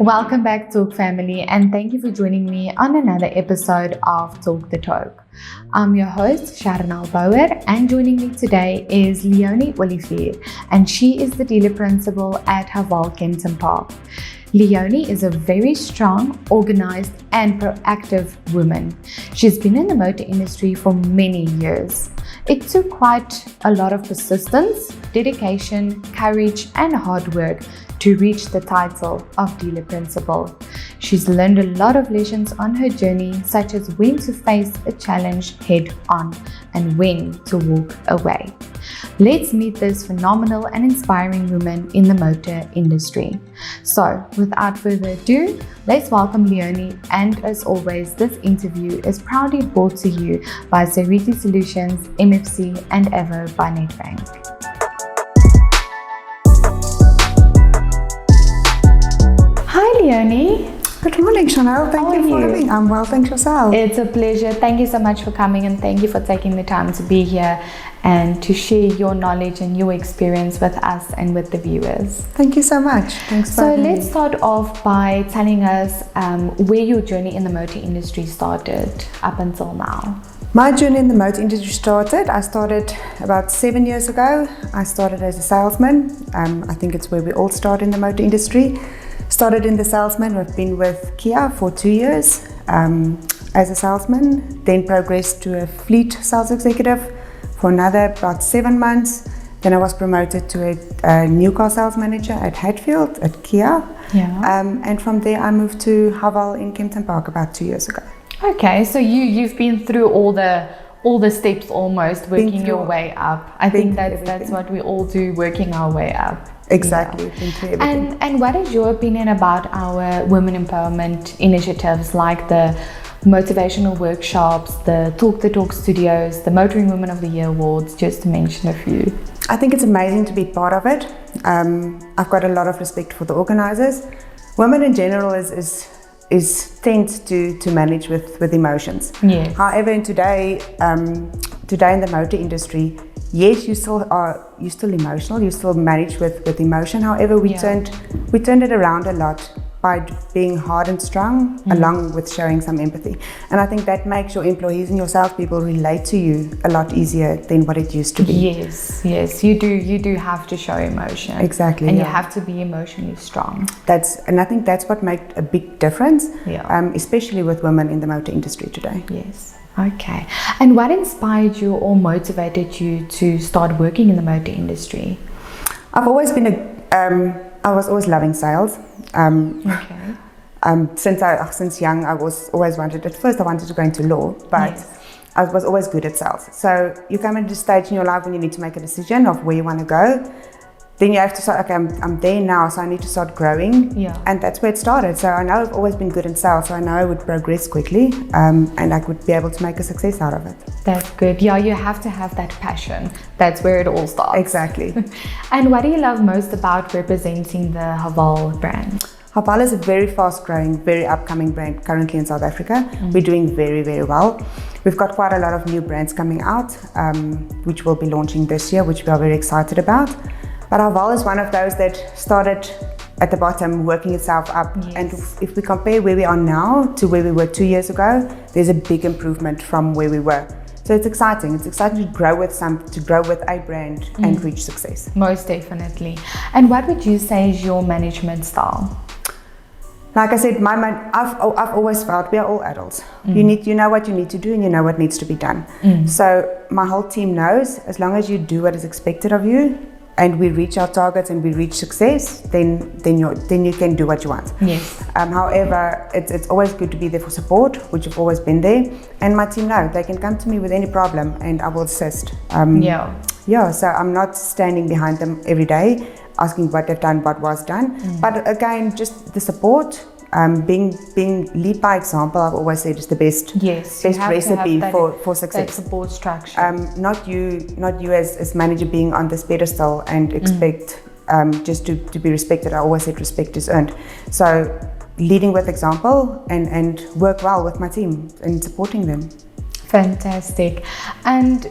Welcome back, Talk family, and thank you for joining me on another episode of Talk the Talk. I'm your host, Sharonal Bauer, and joining me today is Leonie Olivier, and she is the dealer principal at Haval Kempton Park. Leonie is a very strong, organized, and proactive woman. She's been in the motor industry for many years. It took quite a lot of persistence, dedication, courage, and hard work to reach the title of dealer principal. She's learned a lot of lessons on her journey, such as when to face a challenge head on and when to walk away. Let's meet this phenomenal and inspiring woman in the motor industry. So, without further ado, let's welcome Leonie, and as always, this interview is proudly brought to you by Seriti Solutions, MFC and Avo by Nedbank. Hi Leonie. Good morning, Chanel. Thank you for having me. I'm well, thanks yourself. It's a pleasure. Thank you so much for coming, and thank you for taking the time to be here and to share your knowledge and your experience with us and with the viewers. Thank you so much. Thanks for having me. So let's start off by telling us where your journey in the motor industry started up until now. My journey in the motor industry I started about 7 years ago. I started as a salesman. I think it's where we all start in the motor industry. Started in the salesman. We've been with Kia for 2 years as a salesman, then progressed to a fleet sales executive for another about 7 months. Then I was promoted to a new car sales manager at Hatfield at Kia. And from there I moved to Haval in Kempton Park about 2 years ago. Okay, so you've been through all the steps almost, working your way up. I think that's what we all do, working our way up. Exactly. Yeah. And what is your opinion about our women empowerment initiatives like the motivational workshops, the Talk the Talk studios, the Motoring Women of the Year awards, just to mention a few? I think it's amazing to be part of it. I've got a lot of respect for the organizers. Women in general is tend to manage with emotions. Yes. However, today in the motor industry, yes, you still emotional, you still manage with emotion. However, we turned it around a lot by being hard and strong, along with showing some empathy. And I think that makes your employees and your salespeople relate to you a lot easier than what it used to be. Yes, you do have to show emotion. Exactly. And you have to be emotionally strong. And I think that's what makes a big difference, especially with women in the motor industry today. Yes. Okay. And what inspired you or motivated you to start working in the motor industry? I've always been I was always loving sales. Since young, I was always wanted. At first, I wanted to go into law, but I was always good at sales. So you come into a stage in your life when you need to make a decision of where you want to go. Then you have to start, okay, I'm there now, so I need to start growing. Yeah. And that's where it started. So I know I've always been good in sales, so I know I would progress quickly, and I would be able to make a success out of it. That's good. Yeah, you have to have that passion. That's where it all starts. Exactly. And what do you love most about representing the Haval brand? Haval is a very fast-growing, very upcoming brand currently in South Africa. We're doing very, very well. We've got quite a lot of new brands coming out, which we'll be launching this year, which we are very excited about. But Haval is one of those that started at the bottom, working itself up. Yes. And if we compare where we are now to where we were 2 years ago, there's a big improvement from where we were. So it's exciting. It's exciting to grow with a brand and reach success. Most definitely. And what would you say is your management style? Like I said, I've always felt we are all adults. You know what you need to do, and you know what needs to be done. So my whole team knows, as long as you do what is expected of you, and we reach our targets and we reach success, then you can do what you want. Yes. However, it's always good to be there for support, which have always been there. And my team know they can come to me with any problem, and I will assist. So I'm not standing behind them every day, asking what they've done, what was done. But again, just the support. Being lead by example, I've always said, is the best recipe for success. That support structure. Not you as manager being on this pedestal and expect just to be respected. I always said respect is earned. So leading with example and work well with my team and supporting them. Fantastic. And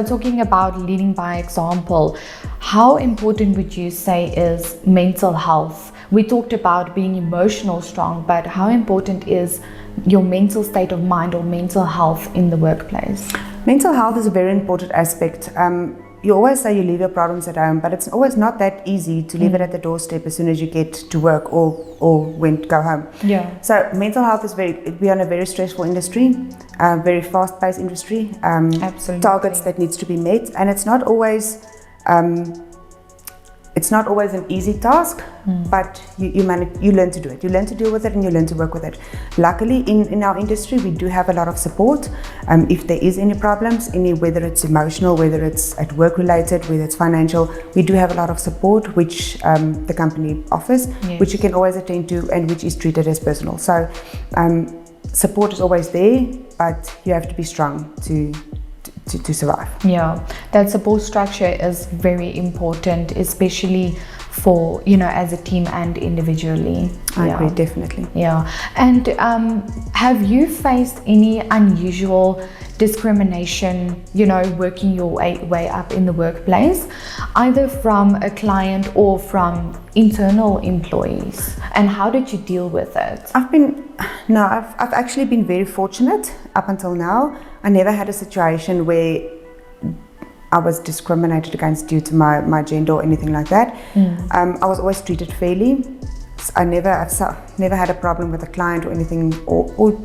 talking about leading by example, how important would you say is mental health we talked about being emotional strong, but how important is your mental state of mind or mental health in the workplace? Mental health is a very important aspect. You always say you leave your problems at home, but it's always not that easy to leave it at the doorstep as soon as you get to work or when to go home. Yeah. So mental health is we are in a very stressful industry, very fast-paced industry. Absolutely. Targets that needs to be met, and it's not always an easy task, but you learn to do it. You learn to deal with it, and you learn to work with it. Luckily, in our industry, we do have a lot of support. If there is any problems, whether it's emotional, whether it's at work related, whether it's financial, we do have a lot of support, which the company offers, Yes. which you can always attend to, and which is treated as personal. So support is always there, but you have to be strong to survive. Yeah, that support structure is very important, especially for, as a team and individually. I agree, definitely. Yeah. And have you faced any unusual discrimination, working your way up in the workplace, either from a client or from internal employees? And how did you deal with it? I've actually been very fortunate up until now. I never had a situation where I was discriminated against due to my gender or anything like that. I was always treated fairly. I've never had a problem with a client or anything, or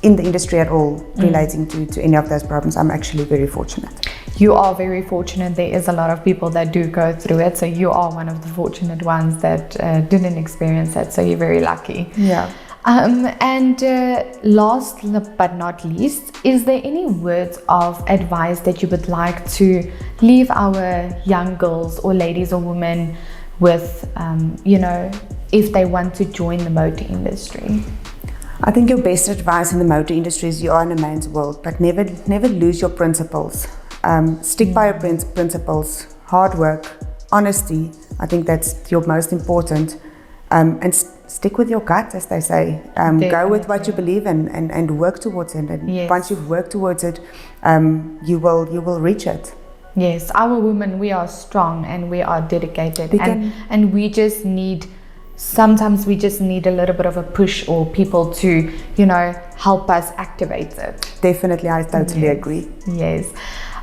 in the industry at all relating to any of those problems. I'm actually very fortunate. You are very fortunate. There is a lot of people that do go through it, so you are one of the fortunate ones that didn't experience it, so you're very lucky. Yeah. And last but not least, is there any words of advice that you would like to leave our young girls or ladies or women with, if they want to join the motor industry? I think your best advice in the motor industry is you are in a man's world, but never lose your principles. Stick by your principles, hard work, honesty. I think that's your most important. And stick with your gut, as they say. Go with what you believe in and work towards it. And yes. Once you've worked towards it, you will reach it. Yes, our women, we are strong and we are dedicated, and we just need. Sometimes we just need a little bit of a push or people to, help us activate it. Definitely, I totally agree. Yes.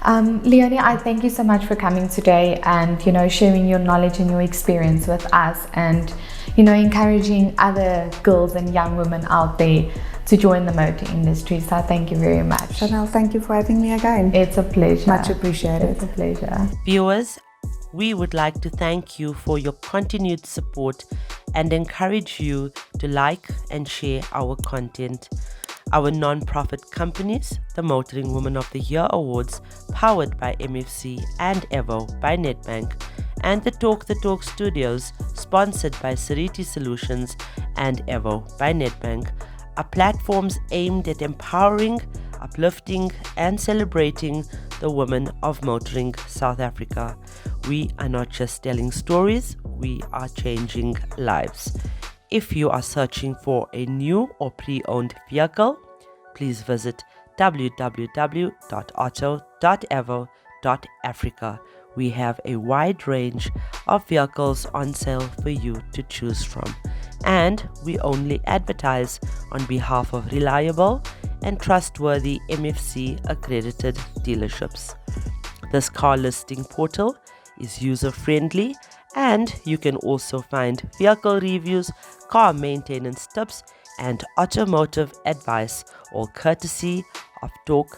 Leonie, I thank you so much for coming today and, sharing your knowledge and your experience with us and, encouraging other girls and young women out there to join the motor industry. So thank you very much. Chanel, thank you for having me again. It's a pleasure. Much appreciated. It's a pleasure. Viewers, we would like to thank you for your continued support and encourage you to like and share our content. Our non-profit companies, the Motoring Woman of the Year Awards, powered by MFC and Avo by Nedbank, and the Talk Studios, sponsored by Seriti Solutions and Avo by Nedbank, are platforms aimed at empowering, uplifting, and celebrating the women of motoring South Africa. We are not just telling stories, we are changing lives. If you are searching for a new or pre-owned vehicle, please visit www.auto.avo.africa. We have a wide range of vehicles on sale for you to choose from, and we only advertise on behalf of reliable and trustworthy MFC accredited dealerships. This car listing portal is user-friendly, and you can also find vehicle reviews, car maintenance tips, and automotive advice, all courtesy of Talk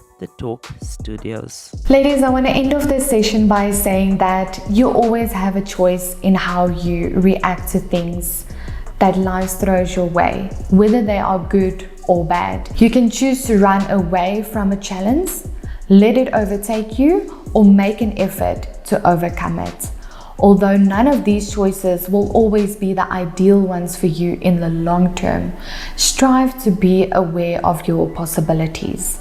Studios. Ladies, I want to end off this session by saying that you always have a choice in how you react to things that life throws your way, whether they are good or bad. You can choose to run away from a challenge, let it overtake you, or make an effort to overcome it. Although none of these choices will always be the ideal ones for you in the long term, strive to be aware of your possibilities.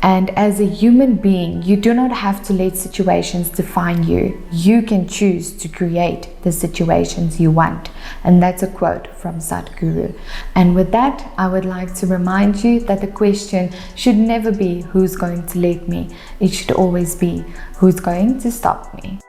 And as a human being, you do not have to let situations define you. You can choose to create the situations you want. And that's a quote from Sadhguru. And with that, I would like to remind you that the question should never be who's going to let me. It should always be who's going to stop me.